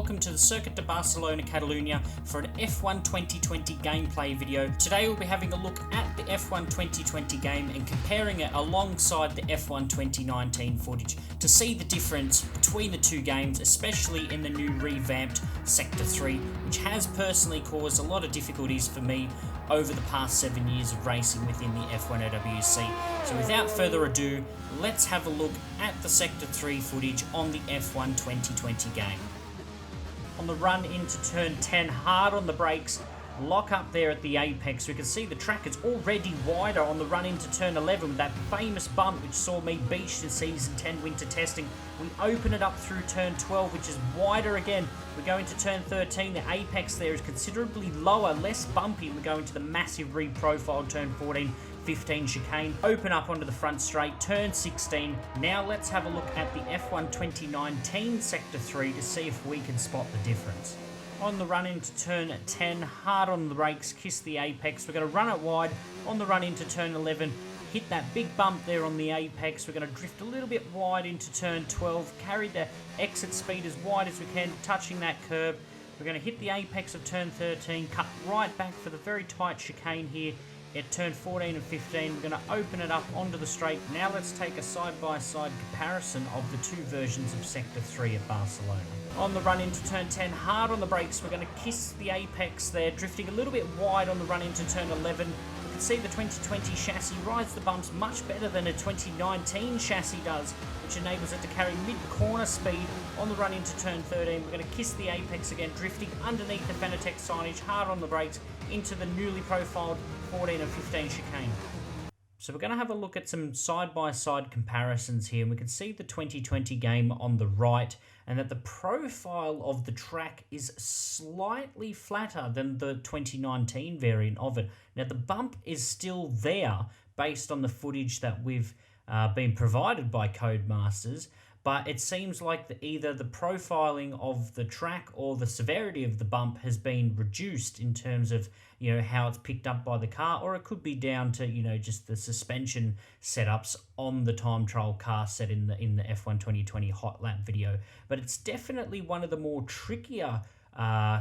welcome to the Circuit de Barcelona-Catalunya for an F1 2020 gameplay video. Today we'll be having a look at the F1 2020 game and comparing it alongside the F1 2019 footage to see the difference between the two games, especially in the new revamped Sector 3, which has personally caused a lot of difficulties for me over the past 7 years of racing within the F1 OWC. So without further ado, let's have a look at the Sector 3 footage on the F1 2020 game. On the run into turn 10, hard on the brakes, lock up there at the apex. We can see the track is already wider on the run into turn 11 with that famous bump which saw me beached in Season 10 winter testing. We open it up through turn 12, which is wider again. We go into turn 13, the apex there is considerably lower, less bumpy. We go into the massive reprofiled turn 14, 15 chicane. Open up onto the front straight, turn 16. Now let's have a look at the F1 2019 Sector 3 to see if we can spot the difference. On the run into turn 10, hard on the brakes, kiss the apex. We're going to run it wide. On the run into turn 11, hit that big bump there on the apex. We're going to drift a little bit wide into turn 12, carry the exit speed as wide as we can, touching that curb. We're going to hit the apex of turn 13, cut right back for the very tight chicane here at turn 14 and 15. We're going to open it up onto the straight. Now let's take a side-by-side comparison of the two versions of Sector 3 at Barcelona. On the run into turn 10, hard on the brakes. We're going to kiss the apex there, drifting a little bit wide on the run into turn 11. We can see the 2020 chassis rides the bumps much better than a 2019 chassis does, which enables it to carry mid-corner speed on the run into turn 13. We're going to kiss the apex again, drifting underneath the Fanatec signage, hard on the brakes, into the newly profiled 14 and 15 chicane. So we're going to have a look at some side-by-side comparisons here, and we can see the 2020 game on the right, and that the profile of the track is slightly flatter than the 2019 variant of it. Now the bump is still there based on the footage that we've been provided by Codemasters, but it seems like either the profiling of the track or the severity of the bump has been reduced in terms of, how it's picked up by the car, or it could be down to, just the suspension setups on the time trial car set in the F1 2020 hot lap video. But it's definitely one of the more trickier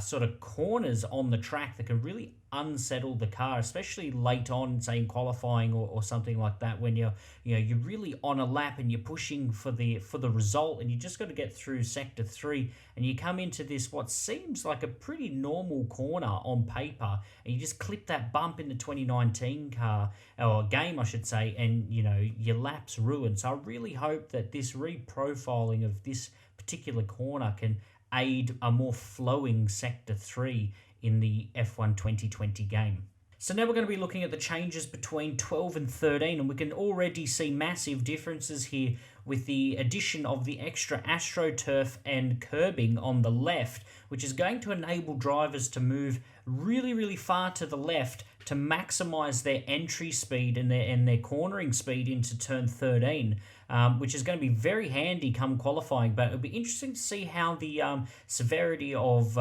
sort of corners on the track that can really unsettle the car, especially late on, say in qualifying or something like that, when you're really on a lap and you're pushing for the result, and you just got to get through Sector 3, and you come into this what seems like a pretty normal corner on paper, and you just clip that bump in the 2019 car or game, I should say, and your lap's ruined. So I really hope that this reprofiling of this particular corner can aid a more flowing Sector 3 in the F1 2020 game. So now we're going to be looking at the changes between 12 and 13, and we can already see massive differences here with the addition of the extra AstroTurf and curbing on the left, which is going to enable drivers to move really, really far to the left to maximize their entry speed and their cornering speed into turn 13, which is going to be very handy come qualifying. But it'll be interesting to see how the severity of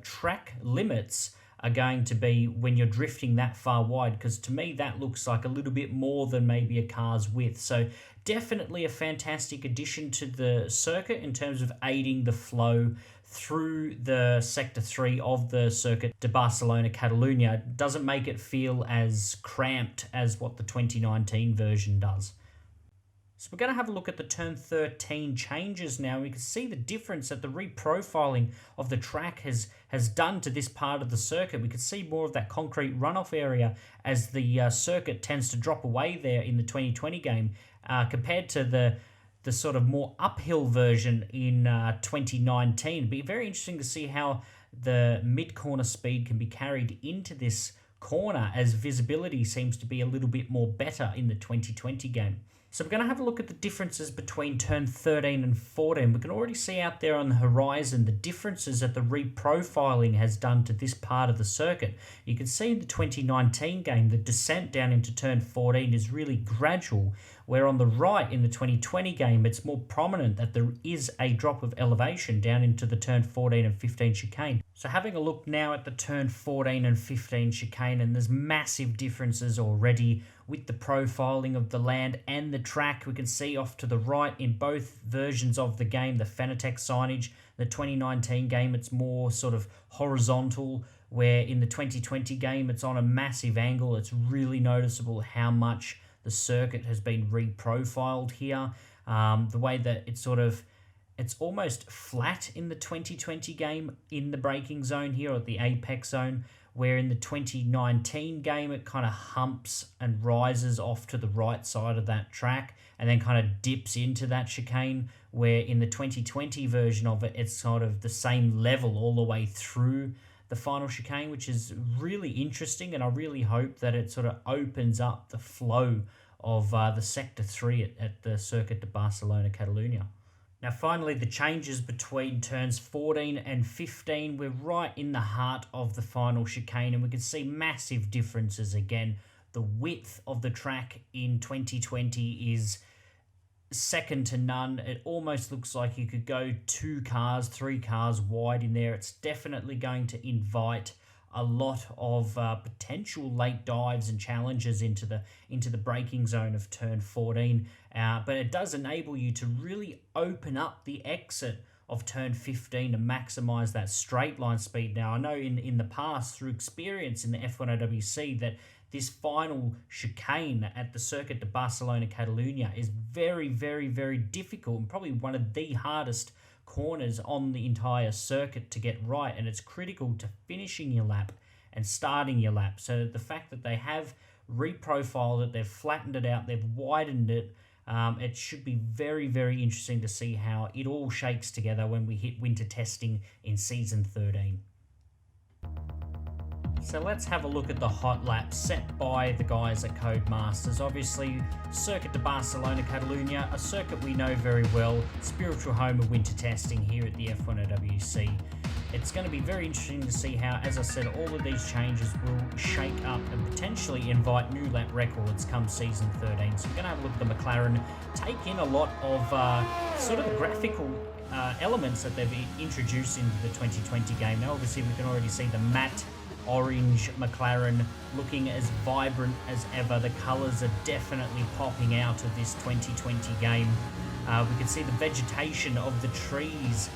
track limits are going to be when you're drifting that far wide, because to me that looks like a little bit more than maybe a car's width. So definitely a fantastic addition to the circuit in terms of aiding the flow through the Sector 3 of the Circuit de Barcelona-Catalunya. Doesn't make it feel as cramped as what the 2019 version does. So we're going to have a look at the turn 13 changes now. We can see the difference that the reprofiling of the track has done to this part of the circuit. We can see more of that concrete runoff area as the circuit tends to drop away there in the 2020 game compared to the sort of more uphill version in 2019. It'll be very interesting to see how the mid-corner speed can be carried into this corner, as visibility seems to be a little bit more better in the 2020 game. So we're going to have a look at the differences between turn 13 and 14. We can already see out there on the horizon the differences that the reprofiling has done to this part of the circuit. You can see in the 2019 game, the descent down into turn 14 is really gradual, where on the right in the 2020 game, it's more prominent that there is a drop of elevation down into the turn 14 and 15 chicane. So having a look now at the turn 14 and 15 chicane, and there's massive differences already with the profiling of the land and the track. We can see off to the right in both versions of the game, the Fanatec signage The 2019 game, it's more sort of horizontal, where in the 2020 game, it's on a massive angle. It's really noticeable how much the circuit has been reprofiled here. The way that it's almost flat in the 2020 game in the braking zone here, or the apex zone, where in the 2019 game it kind of humps and rises off to the right side of that track and then kind of dips into that chicane, where in the 2020 version of it, it's sort of the same level all the way through the final chicane, which is really interesting, and I really hope that it sort of opens up the flow of the Sector 3 at the Circuit de Barcelona-Catalunya. Now finally, the changes between turns 14 and 15, we're right in the heart of the final chicane, and we can see massive differences again. The width of the track in 2020 is second to none. It almost looks like you could go 2 cars, 3 cars wide in there. It's definitely going to invite a lot of potential late dives and challenges into the braking zone of turn 14, but it does enable you to really open up the exit of turn 15 to maximize that straight line speed. Now I know in the past, through experience in the F1 OWC, that this final chicane at the Circuit de Barcelona-Catalunya is very, very, very difficult, and probably one of the hardest corners on the entire circuit to get right, and it's critical to finishing your lap and starting your lap. So the fact that they have reprofiled it, they've flattened it out, they've widened it, it should be very, very interesting to see how it all shakes together when we hit winter testing in season 13. So let's have a look at the hot lap set by the guys at Codemasters. Obviously, Circuit de Barcelona-Catalunya, a circuit we know very well, spiritual home of winter testing here at the F1 OWC. It's going to be very interesting to see how, as I said, all of these changes will shake up and potentially invite new lap records come season 13. So we're going to have a look at the McLaren, take in a lot of sort of graphical elements that they've introduced into the 2020 game. Now, obviously, we can already see the matte orange McLaren looking as vibrant as ever. The colours are definitely popping out of this 2020 game. We can see the vegetation of the trees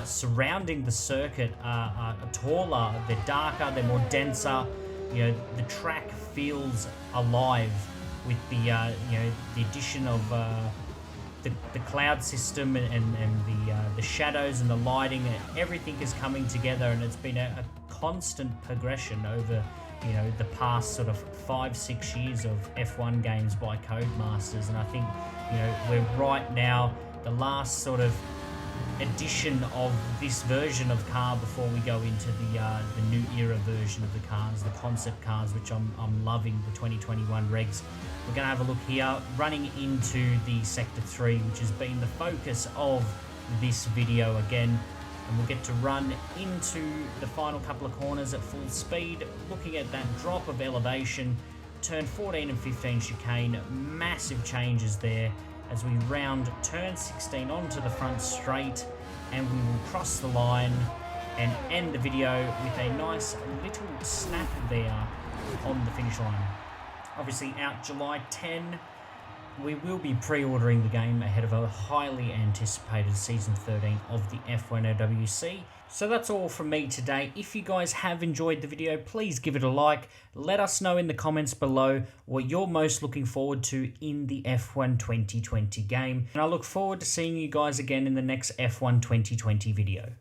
surrounding the circuit are taller, they're darker, they're more denser. You know, the track feels alive with the the addition of the cloud system and the shadows and the lighting. Everything is coming together, and it's been a constant progression over the past sort of 5-6 years of F1 games by Codemasters. And I think we're right now the last sort of edition of this version of car before we go into the new era version of the cars, the concept cars, which I'm loving, the 2021 regs. We're going to have a look here, running into the Sector 3, which has been the focus of this video again. And we'll get to run into the final couple of corners at full speed, looking at that drop of elevation, turn 14 and 15 chicane, massive changes there as we round turn 16 onto the front straight, and we will cross the line and end the video with a nice little snap there on the finish line. Obviously out July 10, we will be pre-ordering the game ahead of a highly anticipated Season 13 of the F1 OWC. So that's all from me today. If you guys have enjoyed the video, please give it a like. Let us know in the comments below what you're most looking forward to in the F1 2020 game. And I look forward to seeing you guys again in the next F1 2020 video.